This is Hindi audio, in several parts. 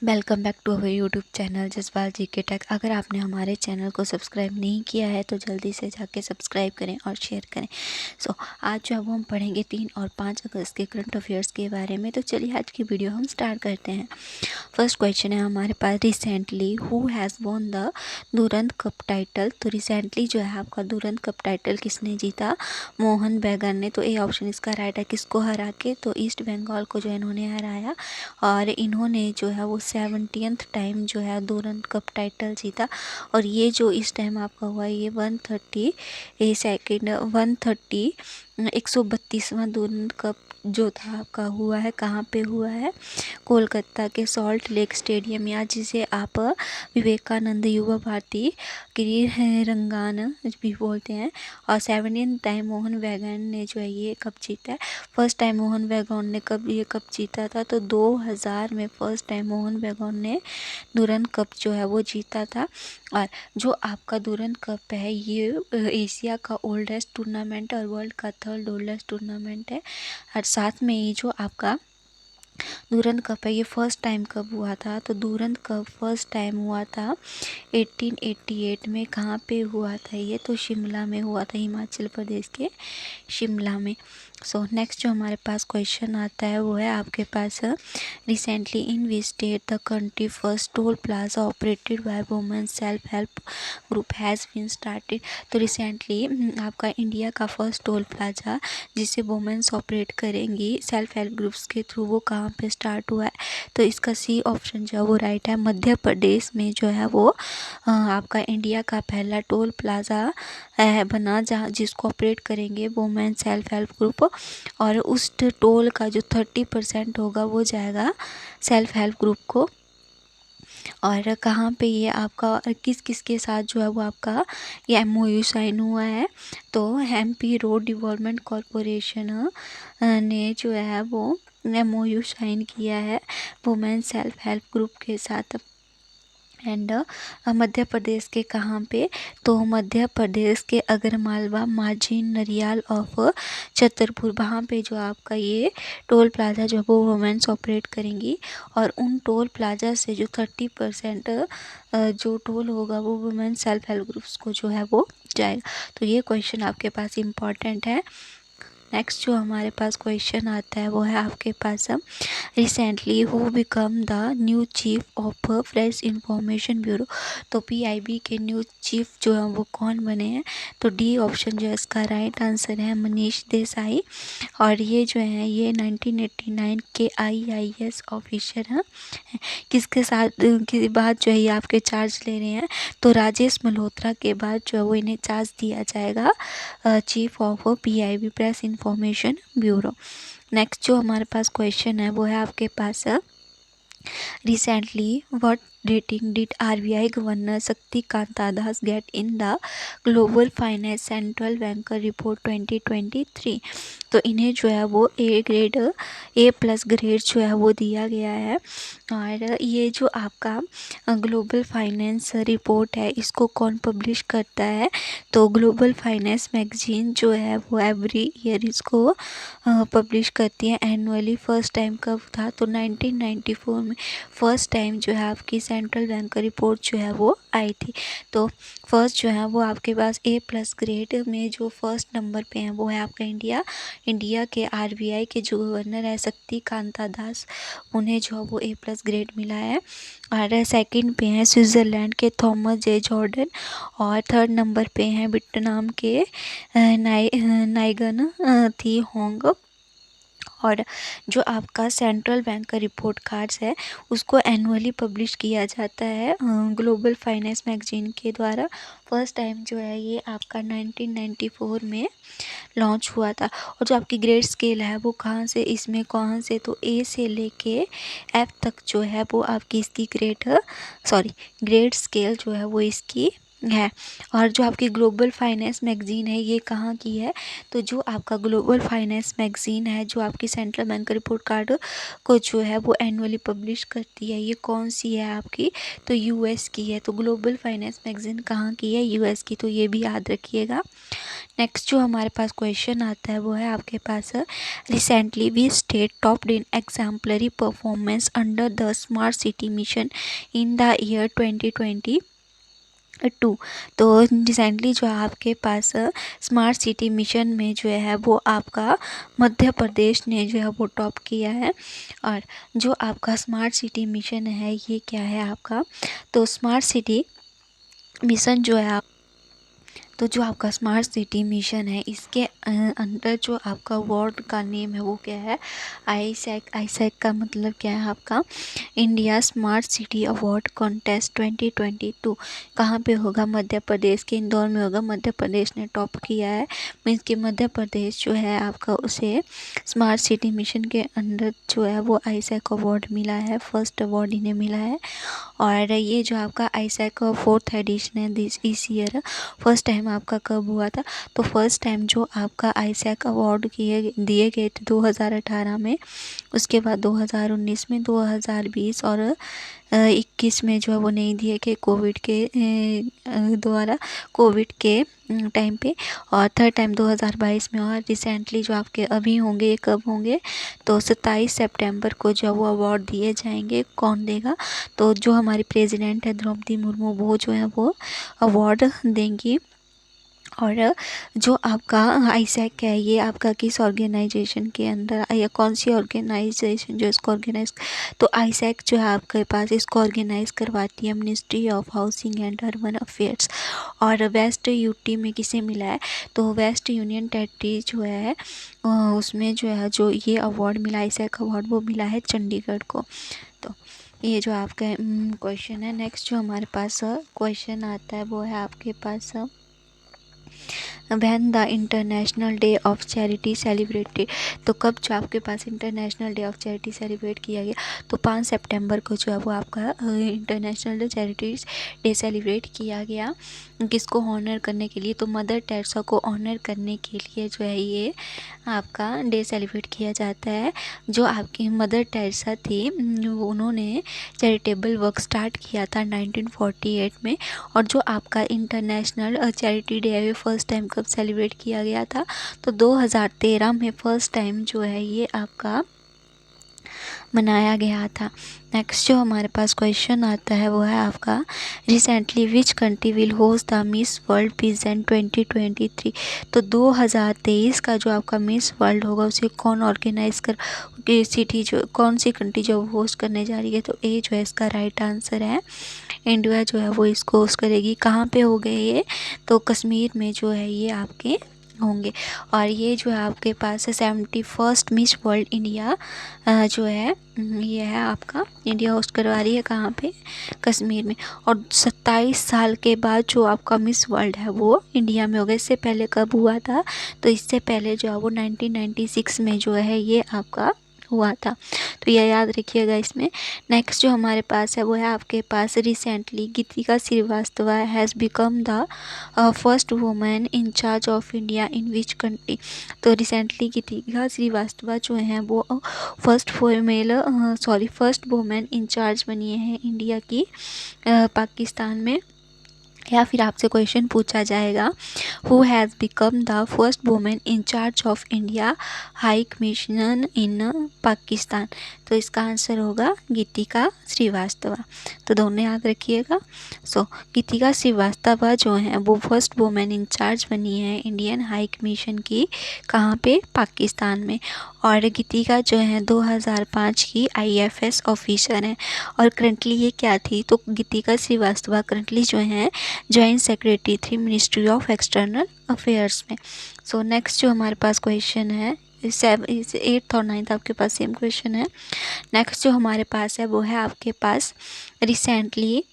Welcome back to our YouTube channel Jaspal ji के टेक। अगर आपने हमारे चैनल को सब्सक्राइब नहीं किया है तो जल्दी से जाके सब्सक्राइब करें और शेयर करें। आज जो अब हम पढ़ेंगे 3 और 5 अगस्त के करंट अफेयर्स के बारे में। तो चलिए आज की वीडियो हम स्टार्ट करते हैं। फर्स्ट क्वेश्चन है हमारे पास, recently who has won the Durand cup title. तो रिसेंटली जो है आपका दुरंत कप टाइटल किसने जीता? मोहन बैगन ने। तो ए ऑप्शन इसका राइट है। किसको हरा के? तो ईस्ट बंगाल को जो इन्होंने हराया और इन्होंने जो है वो 70th टाइम जो है दुरंत कप टाइटल जीता। और ये जो इस टाइम आपका हुआ ये 130 सेकेंड 130 132वां दुरंत कप जो था आपका हुआ है। कहाँ पे हुआ है? कोलकाता के सॉल्ट लेक स्टेडियम, या जिसे आप विवेकानंद युवा भारती क्रीडांगण भी बोलते हैं। और 70th टाइम मोहन बैगन ने जो है ये कप जीता है। फर्स्ट टाइम मोहन बैगन ने कब ये कप जीता था? तो 2000 में फर्स्ट टाइम मोहन बैगन ने दुरंत कप जो है वो जीता था। और जो आपका दुरंत कप है ये एशिया का ओल्डेस्ट टूर्नामेंट और वर्ल्ड का थर्ड ओल्डेस्ट टूर्नामेंट है। और साथ में ये जो आपका दुरंत कप है ये फर्स्ट टाइम कब हुआ था? तो दुरंत कप फर्स्ट टाइम हुआ था 1888 में। कहाँ पे हुआ था ये? तो शिमला में हुआ था, हिमाचल प्रदेश के शिमला में। नेक्स्ट जो हमारे पास क्वेश्चन आता है वो है आपके पास, recently in which state the country first toll plaza operated by women self help group has been started. तो रिसेंटली आपका इंडिया का फर्स्ट टोल प्लाजा जिसे वुमेन्स ऑपरेट करेंगी सेल्फ हेल्प ग्रुप्स के थ्रू, वो कहाँ पे स्टार्ट हुआ है? तो इसका सी ऑप्शन जो है वो राइट है। मध्य प्रदेश में जो है वो आपका इंडिया का पहला टोल प्लाजा बना जहाँ जिसको ऑपरेट करेंगे वुमेन सेल्फ हेल्प ग्रुप। और उस टोल का जो 30% होगा वो जाएगा सेल्फ हेल्प ग्रुप को। और कहाँ पे ये आपका किस किस के साथ जो है वो आपका ये MOU साइन हुआ है? तो MP रोड डेवलपमेंट कॉरपोरेशन ने जो है वो MOU साइन किया है वुमेन सेल्फ हेल्प ग्रुप के साथ। एंड मध्य प्रदेश के कहाँ पे? तो मध्य प्रदेश के अगरमालवा मार्जिन नरियाल ऑफ छतरपुर, वहाँ पे जो आपका ये टोल प्लाजा जो वो वुमेन्स ऑपरेट करेंगी। और उन टोल प्लाजा से जो 30% जो टोल होगा वो वुमेन सेल्फ हेल्प ग्रुप्स को जो है वो जाएगा। तो ये क्वेश्चन आपके पास इम्पॉर्टेंट है। नेक्स्ट जो हमारे पास क्वेश्चन आता है वो है आपके पास, recently who become the new chief of press information bureau. तो PIB के न्यू चीफ जो है वो कौन बने हैं? तो डी ऑप्शन जो है इसका राइट आंसर है, मनीष देसाई। और ये जो है ये 1989 के IAS ऑफिसर हैं। किसके साथ के बाद जो है ये आपके चार्ज ले रहे हैं? तो राजेश मल्होत्रा के बाद जो है वो इन्हें चार्ज दिया जाएगा chief of PIB press information bureau. Next जो हमारे पास क्वेश्चन है वो है आपके पास, recently what rating did RBI governor Shaktikanta Das get in the global finance central banker report 2023। तो इन्हें जो है वो A+ ग्रेड जो है वो दिया गया है। और ये जो आपका ग्लोबल फाइनेंस रिपोर्ट है इसको कौन पब्लिश करता है? तो ग्लोबल फाइनेंस मैगजीन जो है वो एवरी ईयर इसको पब्लिश करती है एनुअली। फर्स्ट टाइम कब था? तो 1994 में फर्स्ट टाइम जो है आपकी सेंट्रल बैंक का रिपोर्ट जो है वो आई थी। तो फर्स्ट जो है वो आपके पास A+ ग्रेड में जो फर्स्ट नंबर पे हैं वो है आपका इंडिया के RBI के जो गवर्नर है शक्तिकांता दास, उन्हें जो है वो A+ ग्रेड मिला है। और सेकंड पे हैं स्विट्ज़रलैंड के थॉमस जे जॉर्डन। और थर्ड नंबर पे हैं वियतनाम के नाइगन थी होंग। और जो आपका सेंट्रल बैंक का रिपोर्ट कार्ड्स है उसको एनुअली पब्लिश किया जाता है ग्लोबल फाइनेंस मैगजीन के द्वारा। फर्स्ट टाइम जो है ये आपका 1994 में लॉन्च हुआ था। और जो आपकी ग्रेड स्केल है वो कहाँ से इसमें कौन से? तो A से लेके F तक जो है वो आपकी इसकी ग्रेड स्केल जो है वो इसकी है। और जो आपकी ग्लोबल फाइनेंस मैगजीन है ये कहाँ की है, तो जो आपका ग्लोबल फाइनेंस मैगजीन है जो आपकी सेंट्रल बैंक रिपोर्ट कार्ड को जो है वो एनुअली पब्लिश करती है, ये कौन सी है आपकी, तो यूएस की है। तो ग्लोबल फाइनेंस मैगजीन कहाँ की है, यूएस की, तो ये भी याद रखिएगा। नेक्स्ट जो हमारे पास क्वेश्चन आता है वो है आपके पास, recently we state topped in exemplary performance under the smart city mission in the year 2022। तो रिसेंटली जो आपके पास स्मार्ट सिटी मिशन में जो है वो आपका मध्य प्रदेश ने जो है वो टॉप किया है। और जो आपका स्मार्ट सिटी मिशन है ये क्या है आपका, तो स्मार्ट सिटी मिशन जो है तो जो आपका स्मार्ट सिटी मिशन है इसके अंदर जो आपका अवार्ड का नेम है वो क्या है, आईसैक। आईसैक का मतलब क्या है आपका, India smart city award contest 2022। कहाँ पे होगा, मध्य प्रदेश के इंदौर में होगा। मध्य प्रदेश ने टॉप किया है, मीन्स कि मध्य प्रदेश जो है आपका उसे स्मार्ट सिटी मिशन के अंदर जो है वो आईसैक अवार्ड मिला है, फर्स्ट अवार्ड इन्हें मिला है। और ये जो आपका आईसैक का 4th एडिशन है इस ईयर, फर्स्ट टाइम आपका कब हुआ था, तो फर्स्ट टाइम जो आपका आईसैक अवार्ड दिए गए थे 2018 में, उसके बाद 2019 में, 2020 और 21 में जो है वो नहीं दिए गए कोविड के द्वारा, कोविड के टाइम पे। और थर्ड टाइम 2022 में, और रिसेंटली जो आपके अभी होंगे, ये कब होंगे, तो 27 सितंबर को जो वो अवार्ड दिए जाएंगे। कौन देगा, तो जो हमारी प्रेसिडेंट है द्रौपदी मुर्मू वो जो है वो अवार्ड देंगी। और जो आपका आईसैक है ये आपका किस ऑर्गेनाइजेशन के अंदर, या कौन सी ऑर्गेनाइजेशन जो इसको ऑर्गेनाइज, तो आईसैक जो है आपके पास इसको ऑर्गेनाइज करवाती है ministry of housing and urban affairs. और वेस्ट यूटी में किसे मिला है, तो वेस्ट यूनियन टेरिटरी जो है उसमें जो है जो ये अवार्ड मिला, आईसैक अवार्ड, वो मिला है चंडीगढ़ को। तो ये जो आपका क्वेश्चन है। नेक्स्ट जो हमारे पास क्वेश्चन आता है वो है आपके पास, when the international day of charity celebrated, तो कब जो आपके पास international day of charity celebrate किया गया, तो 5 सितंबर को जो है वो आपका इंटरनेशनल चैरिटी डे सेलिब्रेट किया गया। किसको ऑनर करने के लिए, तो मदर टेरेसा को ऑनर करने के लिए जो है ये आपका डे सेलिब्रेट किया जाता है। जो आपकी मदर टेरेसा थी उन्होंने चैरिटेबल वर्क स्टार्ट किया था 1948 में। और जो आपका इंटरनेशनल चैरिटी डे है फर्स्ट टाइम कब सेलिब्रेट किया गया था, तो 2013 में फर्स्ट टाइम जो है ये आपका मनाया गया था। नेक्स्ट जो हमारे पास क्वेश्चन आता है वो है आपका, recently which country will host the miss world peasant 2023, तो 2023 का जो आपका मिस वर्ल्ड होगा उसे कौन ऑर्गेनाइज कर, सिटी जो कौन सी कंट्री जो होस्ट करने जा रही है, तो ए जो है इसका राइट आंसर है, इंडिया जो है वो इसको होस्ट करेगी। कहाँ पे हो गए ये, तो कश्मीर में जो है ये आपके होंगे। और ये जो है आपके पास है 71st मिस वर्ल्ड इंडिया जो है ये है आपका, इंडिया होस्ट करवा रही है कहाँ पे, कश्मीर में। और 27 साल के बाद जो आपका मिस वर्ल्ड है वो इंडिया में हो गया। इससे पहले कब हुआ था, तो इससे पहले जो है वो 1996 में जो है ये आपका हुआ था, तो यह याद रखिएगा इसमें। नेक्स्ट जो हमारे पास है वो है आपके पास, recently Geetika Srivastava has become the first women in charge of India in which country, तो रिसेंटली गीतिका श्रीवास्तव जो हैं वो फर्स्ट वुमेन इन चार्ज बनी है इंडिया की पाकिस्तान में। या फिर आपसे क्वेश्चन पूछा जाएगा, who has become the first women in charge of India high commission इन पाकिस्तान, तो इसका आंसर होगा गीतिका श्रीवास्तव। तो दोनों याद रखिएगा। सो गीतिका श्रीवास्तव जो हैं वो फर्स्ट वुमेन इन चार्ज बनी है इंडियन हाई कमीशन की, कहाँ पे, पाकिस्तान में। और गीतिका जो है 2005 की IFS ऑफिसर हैं। और करंटली ये क्या थी, तो गीतिका श्रीवास्तव करंटली जो हैं जॉइंट सेक्रेटरी थी मिनिस्ट्री ऑफ एक्सटर्नल अफेयर्स में। सो नेक्स्ट जो हमारे पास क्वेश्चन है, 8th और 9th आपके पास सेम क्वेश्चन है। नेक्स्ट जो हमारे पास है वो है आपके पास, recently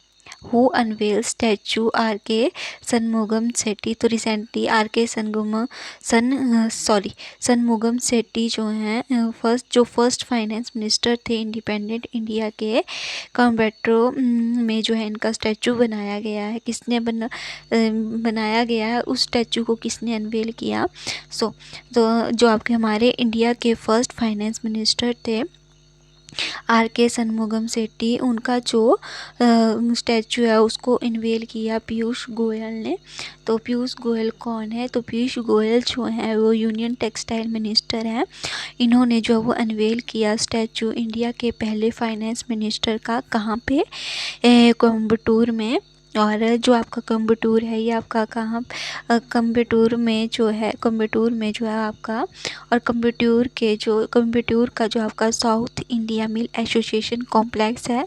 who unveil statue R K Shanmugam Shetty. तो recently are K Shanmugam Shetty जो हैं फर्स्ट फाइनेंस मिनिस्टर थे इंडिपेंडेंट इंडिया के, कॉम्बेट्रो में जो है इनका स्टैचू बनाया गया है। किसने बनाया गया है, उस स्टैचू को किसने अनवेल किया? तो जो आपके हमारे इंडिया के फर्स्ट फाइनेंस मिनिस्टर थे आर के सनमुगम सेट्टी, उनका जो स्टैचू है उसको अनवेल किया पीयूष गोयल ने। तो पीयूष गोयल कौन है? तो पीयूष गोयल जो है वो यूनियन टेक्सटाइल मिनिस्टर हैं। इन्होंने जो वो अनवेल किया स्टैचू इंडिया के पहले फाइनेंस मिनिस्टर का, कहाँ पे? कोयम्बटूर में। और जो आपका कोयम्बटूर है ये आपका कहाँ? कोयम्बटूर में जो है आपका, और कोयम्बटूर का जो आपका south India mill association complex है,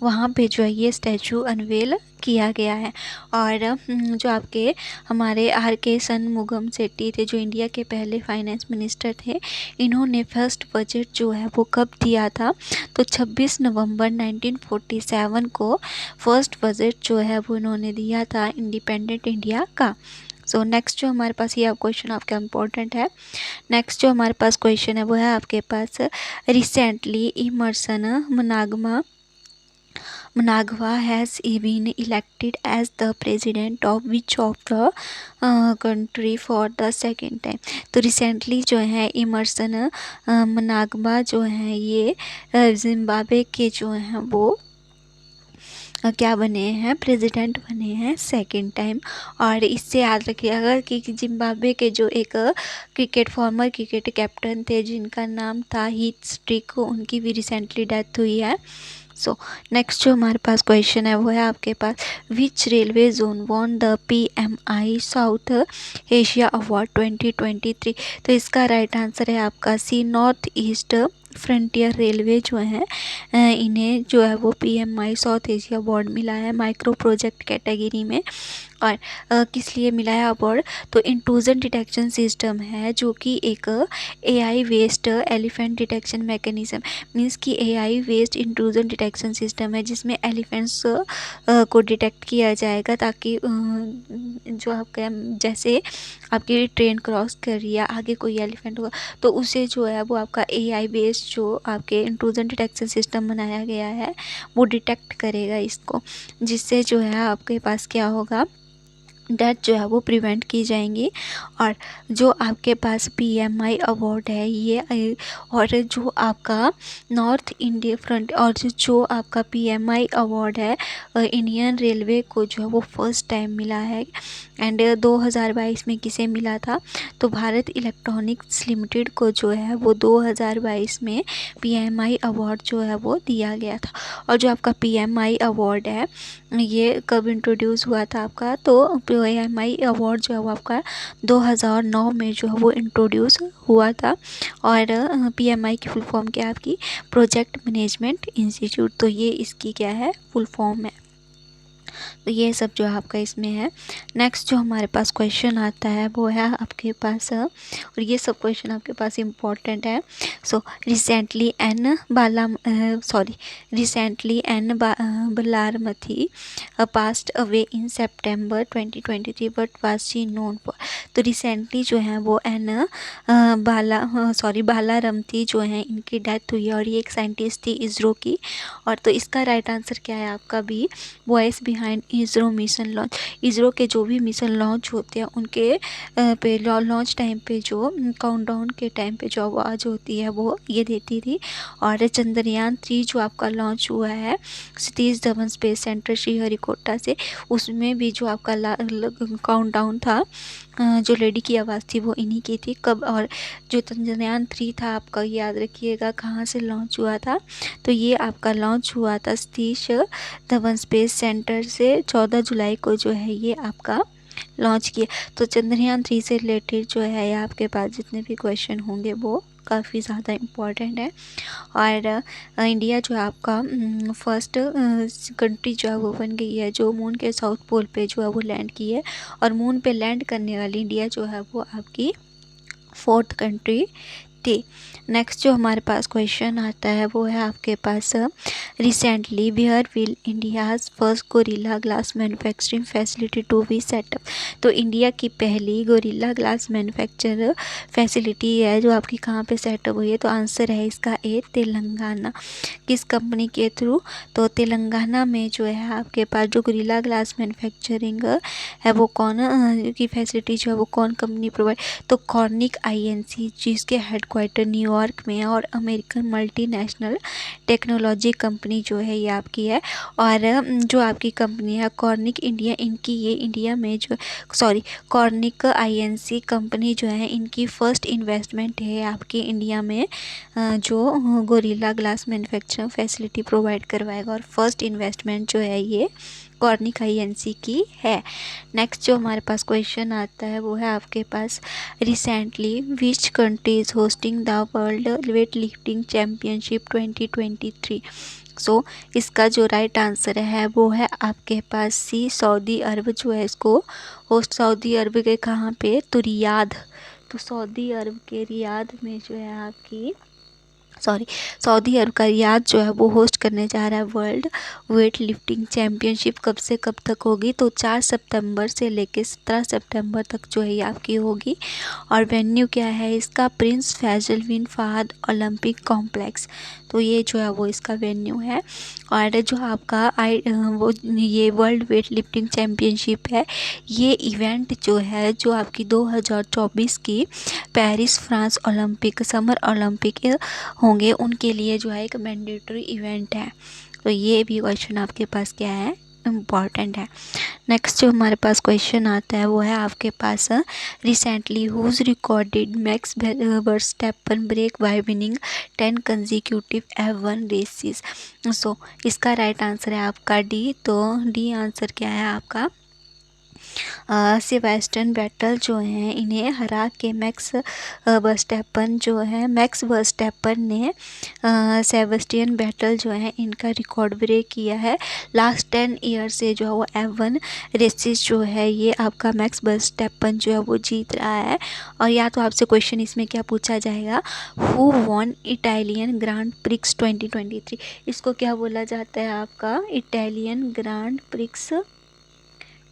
वहाँ पे जो है ये स्टैचू अनवेल किया गया है। और जो आपके हमारे आर के सनमुगम सेट्टी थे, जो इंडिया के पहले फाइनेंस मिनिस्टर थे, इन्होंने फर्स्ट बजट जो है वो कब दिया था? तो 26 नवंबर 1947 को फर्स्ट बजट जो है वो इन्होंने दिया था इंडिपेंडेंट इंडिया का। सो नेक्स्ट जो हमारे पास ये क्वेश्चन आपका इम्पोर्टेंट है। नेक्स्ट जो हमारे पास क्वेश्चन है वो है आपके पास, recently Emmerson Mnangagwa has been elected as the president of which of the country for the second time? तो रिसेंटली जो है इमर्सन मनागवा जो है ये जिम्बाब्वे के जो हैं वो क्या बने हैं? प्रेसिडेंट बने हैं सेकंड टाइम। और इससे याद रखिएगा कि जिम्बाब्वे के जो एक फॉर्मर क्रिकेट कैप्टन थे जिनका नाम था हीथ स्ट्रिक, उनकी भी रिसेंटली डेथ हुई है। सो नेक्स्ट जो हमारे पास क्वेश्चन है वो है आपके पास, which railway zone won the PMI south Asia award 2023? तो इसका राइट आंसर है आपका C, north east frontier railway जो है इन्हें जो है वो PMI साउथ एशिया अवार्ड मिला है माइक्रो प्रोजेक्ट कैटेगरी में। और किस लिए मिला है अवार्ड? तो इंट्रूजन डिटेक्शन सिस्टम है जो कि एक AI based elephant detection mechanism, means कि AI based intrusion detection system है जिसमें एलिफेंट्स को डिटेक्ट किया जाएगा, ताकि जो आपका जैसे आपकी ट्रेन क्रॉस कर रही है, आगे कोई एलिफेंट होगा तो उसे जो है वो आपका AI बेस्ड जो आपके इंट्रूजन डिटेक्शन सिस्टम बनाया गया है वो डिटेक्ट करेगा इसको, जिससे जो है आपके पास क्या होगा, डेथ जो है वो प्रिवेंट की जाएंगी। और जो आपके पास PMI अवार्ड है ये, और जो आपका नॉर्थ इंडिया फ्रंट, और जो आपका PMI अवार्ड है इंडियन रेलवे को जो है वो फर्स्ट टाइम मिला है। एंड 2022 में किसे मिला था? तो भारत इलेक्ट्रॉनिक्स लिमिटेड को जो है वो 2022 में PMI अवार्ड जो है वो दिया गया था। और जो आपका PMI अवार्ड है ये कब इंट्रोड्यूस हुआ था आपका? तो PMI अवार्ड जो है वो आपका 2009 में जो है वो इंट्रोड्यूस हुआ था। और PMI की फुल फॉर्म क्या है आपकी? Project management institute. तो ये इसकी क्या है? फुल फॉर्म है। तो ये सब जो आपका इसमें है। नेक्स्ट जो हमारे पास क्वेश्चन आता है वो है आपके पास, और ये सब क्वेश्चन आपके पास इम्पोर्टेंट है। So recently N Valarmathi passed away in September 2023, but was she known for? तो रिसेंटली जो है वो बालारमथी जो है इनकी डेथ हुई है, और ये एक साइंटिस्ट थी इसरो की। और तो इसका राइट आंसर क्या है आपका? भी voice behind ISRO mission launch. ISRO के जो भी मिशन लॉन्च होते हैं उनके पे लॉन्च टाइम पे जो काउंटडाउन के टाइम पे जो आवाज़ होती है वो ये देती थी। और चंद्रयान 3 जो आपका लॉन्च हुआ है सतीश धवन स्पेस सेंटर श्रीहरिकोटा से, उसमें भी जो आपका काउंटडाउन था जो लेडी की आवाज़ थी वो इन्हीं की थी। कब? और जो चंद्रयान 3 था आपका, याद रखिएगा कहाँ से लॉन्च हुआ था? तो ये आपका लॉन्च हुआ था सतीश धवन स्पेस सेंटर से 14 जुलाई को जो है ये आपका लॉन्च किया। तो चंद्रयान 3 से रिलेटेड जो है ये आपके पास जितने भी क्वेश्चन होंगे वो काफ़ी ज़्यादा इम्पॉर्टेंट है। और इंडिया जो है आपका फर्स्ट कंट्री जो है वो बन गई है जो मून के साउथ पोल पे जो है वो लैंड की है। और मून पे लैंड करने वाली इंडिया जो है वो आपकी 4th कंट्री टी। नेक्स्ट जो हमारे पास क्वेश्चन आता है वो है आपके पास recently where will India's first gorilla glass manufacturing facility to be setup. तो इंडिया की पहली गोरिल्ला ग्लास मैन्युफैक्चर फैसिलिटी है जो आपकी कहाँ पे सेटअप हुई है। तो आंसर है इसका ए तेलंगाना। किस कंपनी के थ्रू? तो तेलंगाना में जो है आपके पास जो गोरिल्ला ग्लास मैन्युफैक्चरिंग है वो कौन की फैसिलिटी जो है वो कौन कंपनी प्रोवाइड? तो कॉर्निक आईएनसी जिसके हेडक्वार्टर न्यूयॉर्क में है और अमेरिकन मल्टीनेशनल टेक्नोलॉजी कंपनी जो है ये आपकी है। और जो आपकी कंपनी है कॉर्निक इंडिया, इनकी ये इंडिया में जो कॉर्निक आईएनसी कंपनी जो है इनकी फ़र्स्ट इन्वेस्टमेंट है आपकी इंडिया में जो gorilla glass manufacturing facility provide करवाएगा। और फर्स्ट इन्वेस्टमेंट जो है ये कॉर्निक आईएनसी की है। नेक्स्ट जो हमारे पास क्वेश्चन आता है वो है आपके पास recently which country is hosting the world weight lifting championship 2023। So इसका जो राइट आंसर है वो है आपके पास सी सऊदी अरब जो है इसको होस्ट। सऊदी अरब के कहाँ पे? तो रियाद। तो सऊदी अरब के रियाद में जो है आपकी सऊदी अरब का रियाद जो है वो होस्ट करने जा रहा है वर्ल्ड वेट लिफ्टिंग चैम्पियनशिप। कब से कब तक होगी? तो 4 सितंबर से लेकर 17 सितंबर तक जो है ये आपकी होगी। और वेन्यू क्या है इसका? प्रिंस फैजल बिन फहद ओलंपिक कॉम्प्लेक्स। तो ये जो है वो इसका वेन्यू है। और जो आपका वो ये वर्ल्ड वेट लिफ्टिंग चैम्पियनशिप है ये इवेंट जो है जो आपकी 2024 की Paris France Olympic summer Olympic होंगे उनके लिए जो है एक मैंडेटरी इवेंट है। तो ये भी क्वेश्चन आपके पास क्या है? इम्पॉर्टेंट है। नेक्स्ट जो हमारे पास क्वेश्चन आता है वो है आपके पास recently whose recorded Max Verstappen break by winning 10 consecutive F1 races. So इसका राइट आंसर है आपका डी। तो डी आंसर क्या है आपका? सेबेस्टियन वेटल जो हैं इन्हें हरा के मैक्स वर्स्टैपन ने सेबेस्टियन वेटल जो है इनका रिकॉर्ड ब्रेक किया है। लास्ट 10 ईयर से जो है वो F1 रेसेस जो है ये आपका मैक्स वर्स्टैपन जो है वो जीत रहा है। और या तो आपसे क्वेश्चन इसमें क्या पूछा जाएगा? Who won Italian grand prix 2023। इसको क्या बोला जाता है आपका? Italian grand prix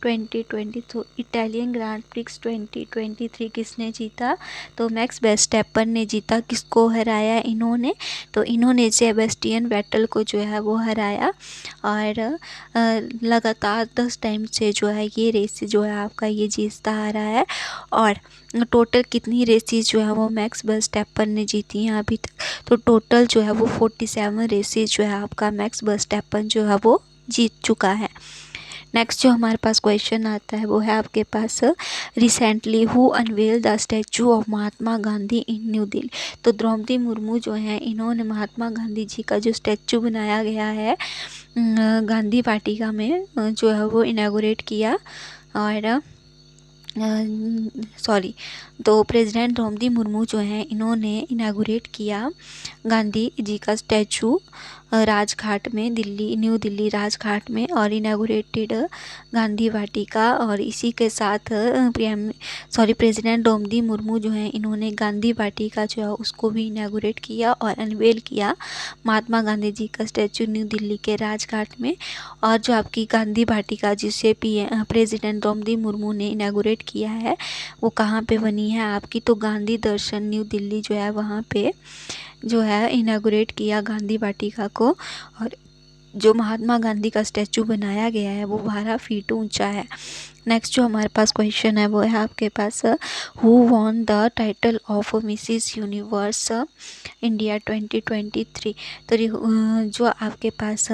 2020। तो इटालियन ग्रांड प्रिक्स 2023 किसने जीता? तो मैक्स वर्स्टैपन ने जीता। किसको हराया इन्होंने? तो इन्होंने सेबेस्टियन वेटल को जो है वो हराया। और लगातार 10 टाइम से जो है ये रेस जो है आपका ये जीतता आ रहा है। और टोटल कितनी रेसेस जो है वो मैक्स वर्स्टैपन ने जीती हैं अभी तक? तो टोटल जो है वो 47 रेसेस जो है आपका मैक्स वर्स्टैपन जो है वो जीत चुका है। नेक्स्ट जो हमारे पास क्वेश्चन आता है वो है आपके पास recently who unveil the statue of Mahatma Gandhi in New Delhi. तो द्रौपदी मुर्मू जो हैं इन्होंने महात्मा गांधी जी का जो स्टैचू बनाया गया है गांधी वाटिका में जो है वो इनॉग्रेट किया। और तो प्रेसिडेंट द्रौपदी मुर्मू जो हैं इन्होंने इनागुरेट किया गांधी जी का स्टैचू राजघाट में न्यू दिल्ली राजघाट में और इनागुरेटेड गांधी वाटिका। और इसी के साथ प्रेसिडेंट द्रौपदी मुर्मू जो हैं इन्होंने गांधी वाटिका जो है उसको भी इनागुरेट किया और अनवेल किया महात्मा गांधी जी का स्टैचू न्यू दिल्ली के राजघाट में। और जो आपकी गांधी वाटिका जिसे प्रेसिडेंट द्रौपदी मुर्मू ने इनागुरेट किया है वो कहाँ पे बनी है आपकी? तो गांधी दर्शन न्यू दिल्ली जो है वहाँ पे जो है इनागुरेट किया गांधी वाटिका को। और जो महात्मा गांधी का स्टैचू बनाया गया है वो 12 फीट ऊंचा है। नेक्स्ट जो हमारे पास क्वेश्चन है वो है आपके पास who won the title of Mrs Universe India 2023। तो जो आपके पास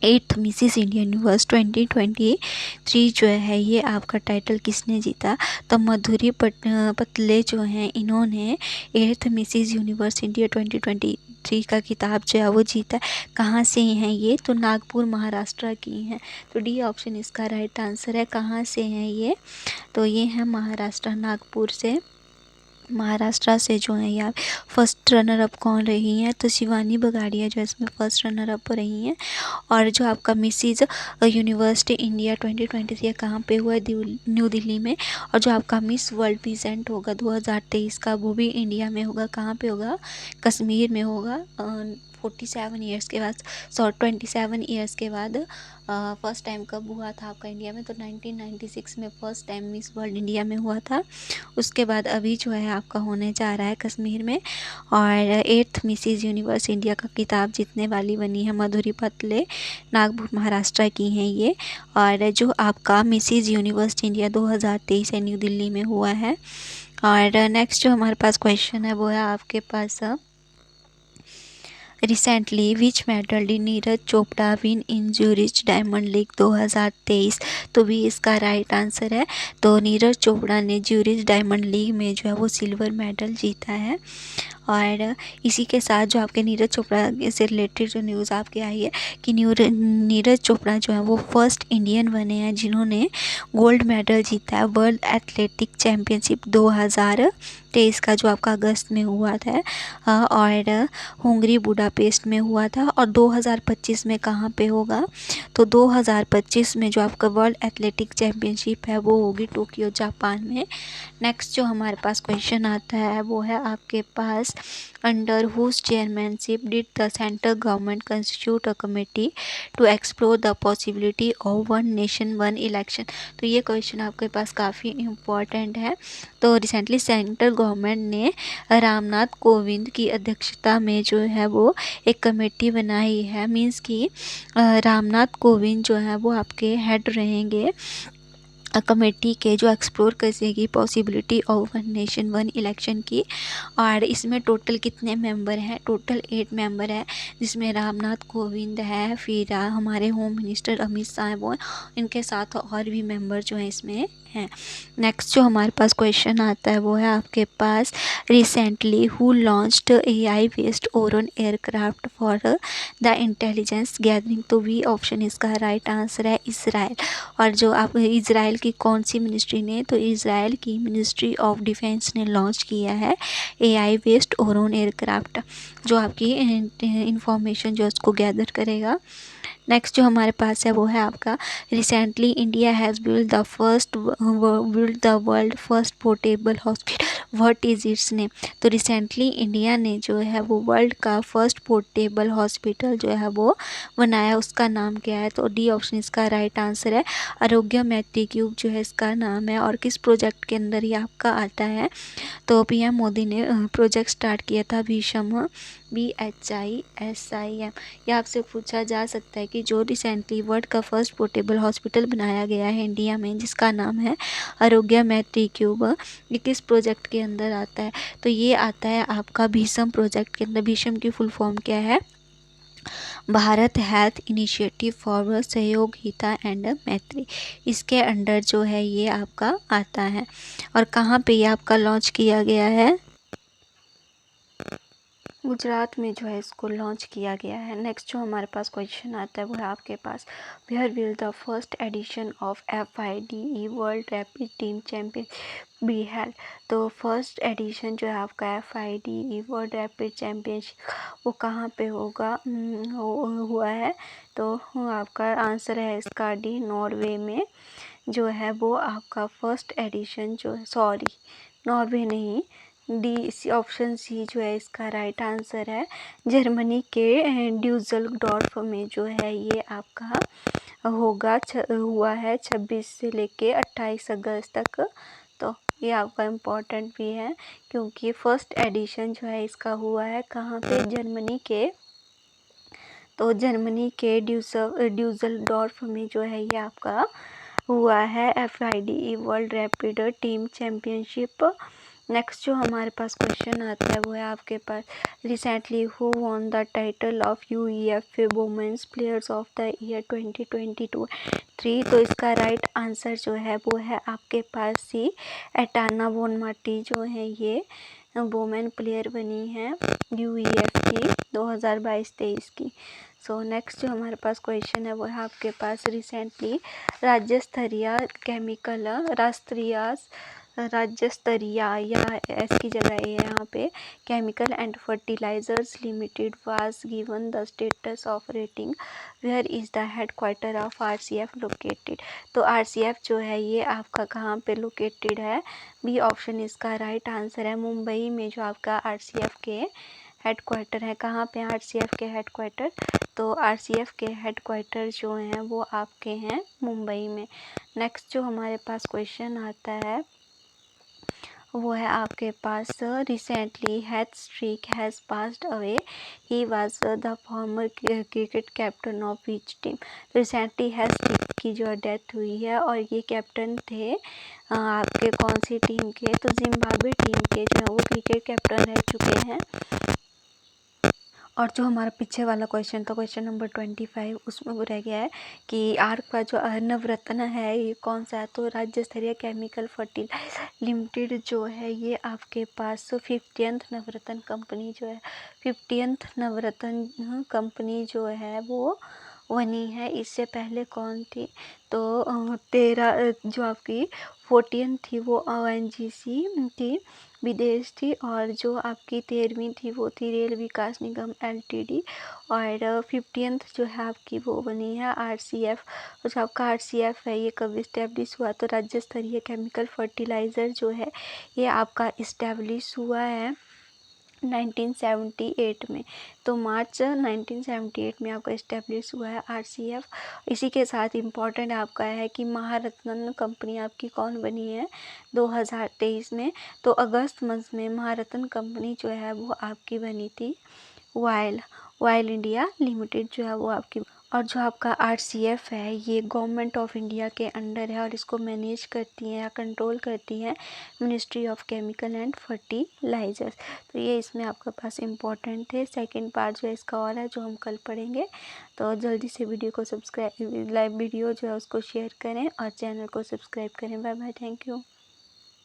8th मिसिस इंडिया यूनिवर्स 2023 जो है ये आपका टाइटल किसने जीता? तो मधुरी पटले जो हैं इन्होंने 8th मिसिस यूनिवर्स इंडिया 2023 का खिताब जो है वो जीता। कहाँ से हैं ये? तो नागपुर महाराष्ट्र की हैं। तो डी ऑप्शन इसका राइट आंसर है। कहाँ से हैं ये? तो ये हैं महाराष्ट्र नागपुर से। महाराष्ट्र से जो है यहाँ फर्स्ट रनर अप कौन रही हैं, तो शिवानी बगाड़िया जो है इसमें फर्स्ट रनर अप रही हैं। और जो आपका मिसिज यूनिवर्सिटी इंडिया 2023 कहाँ पे हुआ है, न्यू दिल्ली में। और जो आपका मिस वर्ल्ड पीजेंट होगा 2023 का, वो भी इंडिया में होगा। कहाँ पे होगा, कश्मीर में होगा। 47 ईयर्स के बाद, 27 ईयर्स के बाद फर्स्ट टाइम कब हुआ था आपका इंडिया में, तो 1996 में first time miss world India में हुआ था। उसके बाद अभी जो है आपका होने जा रहा है कश्मीर में। और 8th मिसिज यूनिवर्स इंडिया का खिताब जीतने वाली बनी है मधुरी पतले, नागपुर महाराष्ट्र की हैं ये। और जो आपका मिसिज यूनिवर्स इंडिया 2023 है, न्यू दिल्ली में हुआ है। और नेक्स्ट जो हमारे पास क्वेश्चन है वो है आपके पास, recently which medal did Neeraj Chopra win in Zurich Diamond League 2023, तो भी इसका राइट आंसर है। तो नीरज चोपड़ा ने ज्यूरिच डायमंड लीग में जो है वो सिल्वर मेडल जीता है। और इसी के साथ जो आपके नीरज चोपड़ा से रिलेटेड जो न्यूज़ आपके आई है कि नीरज चोपड़ा जो है वो फर्स्ट इंडियन बने हैं जिन्होंने गोल्ड मेडल जीता है वर्ल्ड एथलेटिक चैम्पियनशिप 2023 का, जो आपका अगस्त में हुआ था। और हंगरी बुडापेस्ट में हुआ था। और 2025 में कहाँ पे होगा, तो 2025 में जो आपका वर्ल्ड एथलेटिक चैम्पियनशिप है वो होगी टोक्यो जापान में। नेक्स्ट जो हमारे पास क्वेश्चन आता है वो है आपके पास, under whose chairmanship did the central government constitute a committee to explore the possibility of one nation one election. तो ये क्वेश्चन आपके पास काफ़ी इम्पोर्टेंट है। तो रिसेंटली सेंट्रल गवर्नमेंट ने रामनाथ कोविंद की अध्यक्षता में जो है वो एक कमेटी बनाई है। मीन्स कि रामनाथ कोविंद जो है वो आपके हेड रहेंगे कमेटी के, जो एक्सप्लोर करेगी possibility of one nation one election की। और इसमें टोटल कितने मेंबर हैं, टोटल 8 मेंबर हैं, जिसमें रामनाथ कोविंद है, फिर हमारे होम मिनिस्टर अमित शाह हैं, वो इनके साथ और भी मेंबर जो हैं इसमें हैं। नेक्स्ट जो हमारे पास क्वेश्चन आता है वो है आपके पास, recently who launched AI based Oron aircraft for the intelligence gathering, तो वी ऑप्शन इसका राइट आंसर है इसराइल। और जो आप इसराइल की कौन सी मिनिस्ट्री ने, तो इसराइल की मिनिस्ट्री ऑफ डिफेंस ने लॉन्च किया है AI बेस्ड ओरोन एयरक्राफ्ट, जो आपकी इंफॉर्मेशन जो उसको गैदर करेगा। नेक्स्ट जो हमारे पास है वो है आपका, recently India has build the world first portable hospital, what is it's name. तो रिसेंटली इंडिया ने जो है वो वर्ल्ड का फर्स्ट पोर्टेबल हॉस्पिटल जो है वो बनाया, उसका नाम क्या है, तो डी ऑप्शन इसका राइट आंसर है। आरोग्य मैत्री क्यूब जो है इसका नाम है। और किस प्रोजेक्ट के अंदर ये आपका आता है, तो PM मोदी ने प्रोजेक्ट स्टार्ट किया था भीषम, BHISIM। यह आपसे पूछा जा सकता है कि जो रिसेंटली वर्ल्ड का फर्स्ट पोर्टेबल हॉस्पिटल बनाया गया है इंडिया में, जिसका नाम है आरोग्य मैत्री क्यूब, ये किस प्रोजेक्ट के अंदर आता है, तो ये आता है आपका भीषम प्रोजेक्ट के अंदर। भीषम की फुल फॉर्म क्या है, Bharat health initiative for सहयोगिता and मैत्री, इसके अंडर जो है ये आपका आता है। और कहाँ पे ये आपका लॉन्च किया गया है, गुजरात में जो है इसको लॉन्च किया गया है। नेक्स्ट जो हमारे पास क्वेश्चन आता है वो है आपके पास, where will the first edition of FIDE world rapid team champion be held. तो फर्स्ट एडिशन जो है आपका FIDE वर्ल्ड रैपिड चैम्पियनशिप वो कहाँ पे होगा, हुआ है, तो आपका आंसर है इसका डी, नॉर्वे में जो है वो आपका फर्स्ट एडिशन जो है, सॉरी नॉर्वे नहीं, डी इसी ऑप्शन सी जो है इसका राइट आंसर है। जर्मनी के ड्यूसलडॉर्फ में जो है ये आपका होगा, हुआ है 26 से लेके 28 अगस्त तक। तो ये आपका इम्पोर्टेंट भी है क्योंकि फर्स्ट एडिशन जो है इसका हुआ है कहाँ पे, जर्मनी के, तो जर्मनी के ड्यूसलडॉर्फ में जो है ये आपका हुआ है FIDE world rapid team championship. Next जो हमारे पास क्वेश्चन आता है वो है आपके पास, recently who won the title of UEFA women's players of the year 2022-3, तो इसका राइट आंसर जो है वो है आपके पास सी, एटाना बोनमाटी जो है ये वुमेन प्लेयर बनी है UEF की 2022-23 की। सो नेक्स्ट जो हमारे पास क्वेश्चन है वो है आपके पास, रिसेंटली राष्ट्रीय राज्य स्तरीय, या एस की जगह ए है यहाँ पे, chemical and fertilizers limited was given the status of rating, where is the headquarter of RCF located. तो आरसीएफ जो है ये आपका कहाँ पे लोकेटेड है, बी ऑप्शन इसका राइट आंसर है, मुंबई में जो आपका आरसीएफ के हेडक्वार्टर है। कहाँ पे आरसीएफ के हेडक्वार्टर, तो आरसीएफ के हेडक्वार्टर जो हैं वो आपके हैं मुंबई में। नेक्स्ट जो हमारे पास क्वेश्चन आता है वो है आपके पास, recently Heath Streak has passed away, he was the former cricket captain of which team. Recently Heath Streak की जो डेथ हुई है और ये कैप्टन थे आपके कौन सी टीम के, तो जिम्बाब्वे टीम के जो है वो क्रिकेट कैप्टन रह चुके हैं। और जो हमारा पीछे वाला क्वेश्चन था, क्वेश्चन नंबर 25, उसमें वो रह गया है कि आर्क का जो अर्नव रत्न है ये कौन सा है, तो राज्य स्तरीय केमिकल फर्टिलाइजर लिमिटेड जो है ये आपके पास 50th नवरत्न कंपनी जो है, 50th नवरत्न कंपनी जो है वो बनी है। इससे पहले कौन थी, तो 13 जो आपकी 14 थी वो ONGC थी, विदेश थी, और जो आपकी 13वीं थी वो थी रेल विकास निगम LTD, और 50th जो है आपकी वो बनी है RCF। और जो आपका RCF है ये कब इस्टेब्लिश हुआ, तो राज्य स्तरीय केमिकल फर्टिलाइज़र जो है ये आपका इस्टेब्लिश हुआ है 1978 में। तो मार्च 1978 में आपका इस्टेब्लिश हुआ है RCF। इसी के साथ इम्पॉर्टेंट आपका है कि महारत्न कंपनी आपकी कौन बनी है 2023 में, तो अगस्त मंथ में महारत्न कंपनी जो है वो आपकी बनी थी वाइल इंडिया लिमिटेड जो है वो आपकी। और जो आपका RCF है ये गवर्नमेंट ऑफ इंडिया के अंडर है और इसको मैनेज करती हैं या कंट्रोल करती हैं ministry of chemical and fertilizers. तो ये इसमें आपके पास इम्पोर्टेंट थे। सेकंड पार्ट जो है इसका और है जो हम कल पढ़ेंगे। तो जल्दी से वीडियो को सब्सक्राइब, वीडियो जो है उसको शेयर करें और चैनल को सब्सक्राइब करें। Bye bye, thank you.